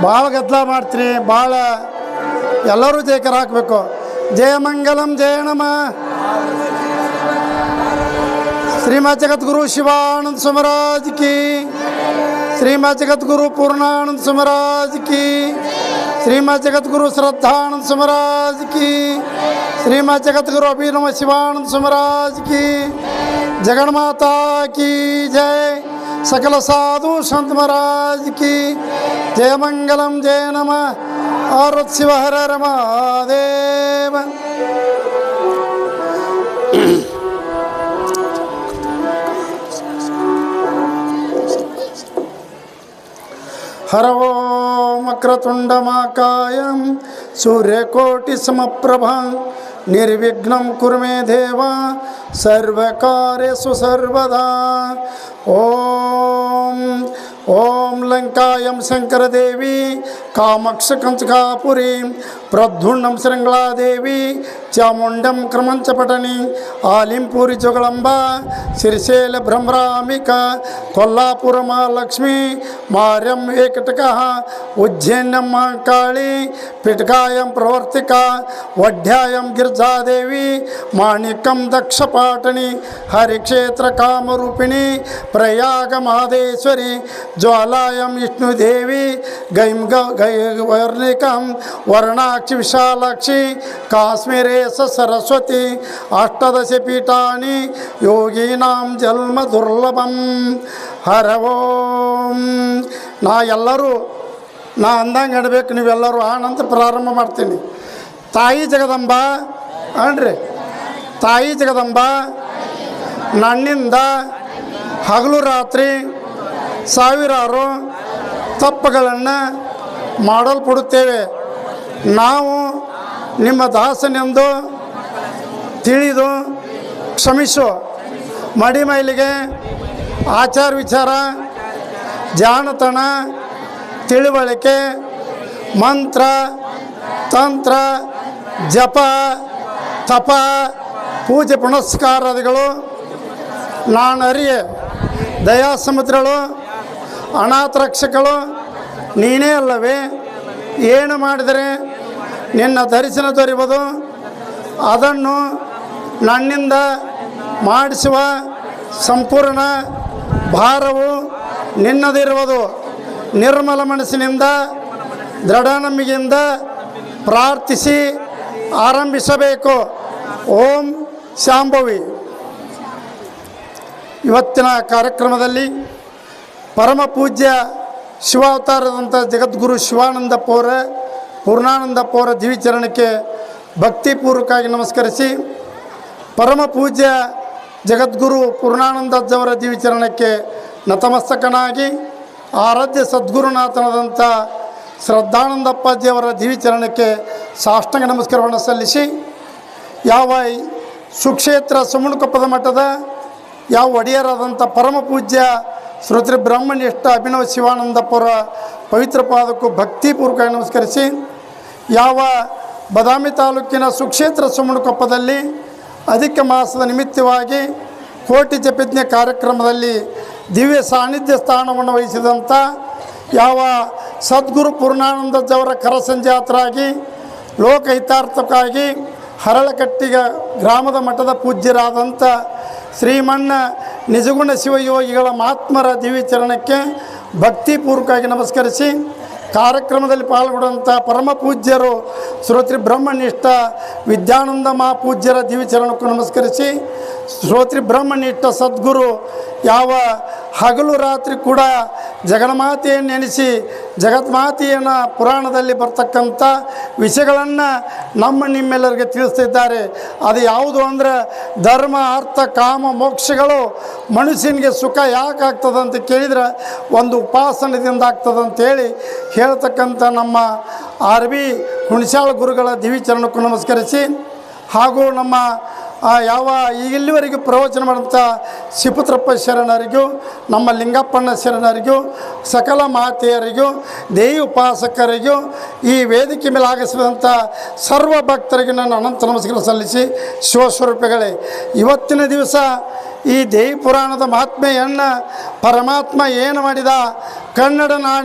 ಭಾಳ ಗದ್ದಲ ಮಾಡ್ತೀನಿ, ಭಾಳ ಎಲ್ಲರೂ ಜಯಕರ ಹಾಕಬೇಕು. ಜಯ ಮಂಗಲಂ ಜಯ ನಮ. ಶ್ರೀಮದ್ ಜಗದ್ಗುರು ಶಿವಾನಂದ ಸ್ವಮರಾಜ್ ಕಿ, ಶ್ರೀಮದ್ ಜಗದ್ಗುರು ಪೂರ್ಣಾನಂದ ಸ್ವಮರಾಜ್ ಕಿ, ಶ್ರೀಮದ್ ಜಗದ್ಗುರು ಶ್ರದ್ಧಾನಂದ ಸ್ವಮರಾಜ್ ಕಿ, ಶ್ರೀಮದ್ ಜಗದ್ಗುರು ಅಭಿನವ ಶಿವಾನಂದ ಸ್ವಮರಾಜ್ ಕಿ, जगन्माता की जय. सकल साधु संत महाराज की जय. मंगलम जय नमः. और शिव हर हर महादेव. हर ओम वक्रतुंड महाकायं सूर्यकोटि समप्रभा निर्विघ्नं कुरु मे देव सर्वकार्येषु सर्वदा. ओम ओम लंकायं शंकरदेवी कामक्ष कंचकापुरी प्रद्युम्नं श्रृंगलादेवी चामुंडं क्रमंचपटनी आलिंपुरी जोगलंबा श्रीशैल भ्रमरामिका कोल्लापुर महालक्ष्मी मार्यम एकटकः उज्जैन्यं महाकाली पिटकायं प्रवर्तिका वड्यायं गिरिजादेवी माणिक्यं दक्षपाटनी हरिक्षेत्र कामरूपिणी प्रयाग महादेश्वरी ज्वालायं विष्णुदेवी गैं वर्णिकं वर्णाक्षि विशालाक्षि काश्मीरे सरस्वती अष्टादश पीठानि योगीनां जन्म दुर्लभं. हर ओम. ನಾ ಎಲ್ಲರೂ ಅಂದಂಗೆ ಆಡಬೇಕು, ನೀವೆಲ್ಲರೂ ಆನಂತರ ಪ್ರಾರಂಭ ಮಾಡ್ತೀನಿ. ತಾಯಿ ಜಗದಂಬ ಅನ್ರಿ, ತಾಯಿ ಜಗದಂಬ ನನ್ನಿಂದ ಹಗಲು ರಾತ್ರಿ ಸಾವಿರಾರು ತಪ್ಪುಗಳನ್ನು ಮಾಡಲ್ಪಡುತ್ತೇವೆ. ನಾವು ನಿಮ್ಮ ದಾಸನೆಂದು ತಿಳಿದು ಕ್ಷಮಿಸು. ಮಡಿಮೈಲಿಗೆ ಆಚಾರ ವಿಚಾರ ಜಾಣತನ ತಿಳುವಳಿಕೆ ಮಂತ್ರ ತಂತ್ರ ಜಪ ತಪ ಪೂಜೆ ಪುನಸ್ಕಾರಾದಿಗಳು ನಾನು ಅರಿಯೆ. ದಯಾ ಸಮುದ್ರಗಳು ಅನಾಥ ರಕ್ಷಕಳು ನೀನೇ ಅಲ್ಲವೇ. ಏನು ಮಾಡಿದರೆ ನಿನ್ನ ದರ್ಶನ ದೊರೆಯುವುದು ಅದನ್ನು ನನ್ನಿಂದ ಮಾಡಿಸುವ ಸಂಪೂರ್ಣ ಭಾರವು ನಿನ್ನದಿರುವುದು. ನಿರ್ಮಲ ಮನಸ್ಸಿನಿಂದ ದೃಢ ನಂಬಿಕೆಯಿಂದ ಪ್ರಾರ್ಥಿಸಿ ಆರಂಭಿಸಬೇಕು. ಓಂ ಶಾಂಭವಿ. ಇವತ್ತಿನ ಕಾರ್ಯಕ್ರಮದಲ್ಲಿ ಪರಮ ಪೂಜ್ಯ ಶಿವಾವತಾರದಂಥ ಜಗದ್ಗುರು ಶಿವಾನಂದಪ್ಪವರ ಪೂರ್ಣಾನಂದಪ್ಪವರ ದಿವಿಚರಣಕ್ಕೆ ಭಕ್ತಿಪೂರ್ವಕವಾಗಿ ನಮಸ್ಕರಿಸಿ, ಪರಮ ಪೂಜ್ಯ ಜಗದ್ಗುರು ಪೂರ್ಣಾನಂದಜ್ಜವರ ದಿವಿಚರಣಕ್ಕೆ ನತಮಸ್ತಕನಾಗಿ, ಆರಾಧ್ಯ ಸದ್ಗುರುನಾಥನಾದಂಥ ಶ್ರದ್ಧಾನಂದಪ್ಪಾಜಿಯವರ ದಿವಿಚರಣಕ್ಕೆ ಸಾಷ್ಟಾಂಗ ನಮಸ್ಕಾರವನ್ನು ಸಲ್ಲಿಸಿ, ಯಾವ ಸುಕ್ಷೇತ್ರ ಸುಮುಣಕೊಪ್ಪದ ಮಠದ ಯಾವ ಒಡೆಯರಾದಂಥ ಪರಮ ಪೂಜ್ಯ ಶ್ರೋತ್ರಿ ಬ್ರಹ್ಮನಿಷ್ಠ ಅಭಿನವ ಶಿವಾನಂದಪ್ಪವರ ಪವಿತ್ರ ಪಾದಕ್ಕೂ ಭಕ್ತಿಪೂರ್ವಕವಾಗಿ ನಮಸ್ಕರಿಸಿ, ಯಾವ ಬದಾಮಿ ತಾಲೂಕಿನ ಸುಕ್ಷೇತ್ರ ಸುಮುಣಕೊಪ್ಪದಲ್ಲಿ ಅಧಿಕ ಮಾಸದ ನಿಮಿತ್ತವಾಗಿ ಕೋಟಿ ಜಪಜ್ಞೆ ಕಾರ್ಯಕ್ರಮದಲ್ಲಿ ದಿವ್ಯ ಸಾನ್ನಿಧ್ಯ ಸ್ಥಾನವನ್ನು ವಹಿಸಿದಂಥ ಯಾವ ಸದ್ಗುರು ಪೂರ್ಣಾನಂದಜ್ಜವರ ಕರಸಂಜಾತರಾಗಿ ಲೋಕಹಿತಾರ್ಥಕ್ಕಾಗಿ ಹರಳಕಟ್ಟಿಗ ಗ್ರಾಮದ ಮಠದ ಪೂಜ್ಯರಾದಂಥ ಶ್ರೀಮಣ್ಣ ನಿಜಗುಣ ಶಿವಯೋಗಿಗಳ ಮಹಾತ್ಮರ ದಿವ್ಯಚರಣಕ್ಕೆ ಭಕ್ತಿಪೂರ್ವಕವಾಗಿ ನಮಸ್ಕರಿಸಿ, ಕಾರ್ಯಕ್ರಮದಲ್ಲಿ ಪಾಲ್ಗೊಳ್ಳುವಂಥ ಪರಮ ಪೂಜ್ಯರು ಶ್ರೋತ್ರಿ ಬ್ರಹ್ಮನಿಷ್ಠ ವಿದ್ಯಾನಂದ ಮಹಾಪೂಜ್ಯರ ದಿವ್ಯಚರಣಕ್ಕೂ ನಮಸ್ಕರಿಸಿ, ಶ್ರೋತ್ರಿ ಬ್ರಹ್ಮನಿಷ್ಠ ಸದ್ಗುರು ಯಾವ ಹಗಲು ರಾತ್ರಿ ಕೂಡ ಜಗನ್ಮಾತೆಯನ್ನು ನೆನೆಸಿ ಜಗನ್ಮಾತೆಯನ್ನು ಪುರಾಣದಲ್ಲಿ ಬರ್ತಕ್ಕಂಥ ವಿಷಯಗಳನ್ನು ನಿಮ್ಮೆಲ್ಲರಿಗೆ ತಿಳಿಸ್ತಿದ್ದಾರೆ. ಅದು ಯಾವುದು ಅಂದರೆ ಧರ್ಮ ಅರ್ಥ ಕಾಮ ಮೋಕ್ಷಗಳು ಮನುಷ್ಯನಿಗೆ ಸುಖ ಯಾಕೆ ಆಗ್ತದೆ ಅಂತ ಕೇಳಿದರೆ ಒಂದು ಉಪಾಸನದಿಂದ ಆಗ್ತದಂತೇಳಿ ಹೇಳ್ತಕ್ಕಂಥ ನಮ್ಮ ಆರ್ ಬಿ ಹುಣಸಾಳ ಗುರುಗಳ ದಿವಿಚರಣಕ್ಕೂ ನಮಸ್ಕರಿಸಿ, ಹಾಗೂ ನಮ್ಮ ಯಾವ ಇಲ್ಲಿವರೆಗೂ ಪ್ರವಚನ ಮಾಡಿದಂಥ ಶಿಪುತ್ರಪ್ಪ ಶರಣರಿಗೂ ನಮ್ಮ ಲಿಂಗಪ್ಪಣ್ಣ ಶರಣರಿಗೂ ಸಕಲ ಮಾತೆಯರಿಗೂ ದೇವಿ ಉಪಾಸಕರಿಗೂ ಈ ವೇದಿಕೆ ಮೇಲೆ ಆಗಮಿಸಿದಂಥ ಸರ್ವ ಭಕ್ತರಿಗೆ ನಾನು ಅನಂತ ನಮಸ್ಕಾರ ಸಲ್ಲಿಸಿ, ಶಿವಸ್ವರೂಪಿಗಳೇ, ಇವತ್ತಿನ ದಿವಸ ಈ ದೇವಿ ಪುರಾಣದ ಮಹಾತ್ಮೆಯನ್ನು ಪರಮಾತ್ಮ ಏನು ಮಾಡಿದ, ಕನ್ನಡ ನಾಡು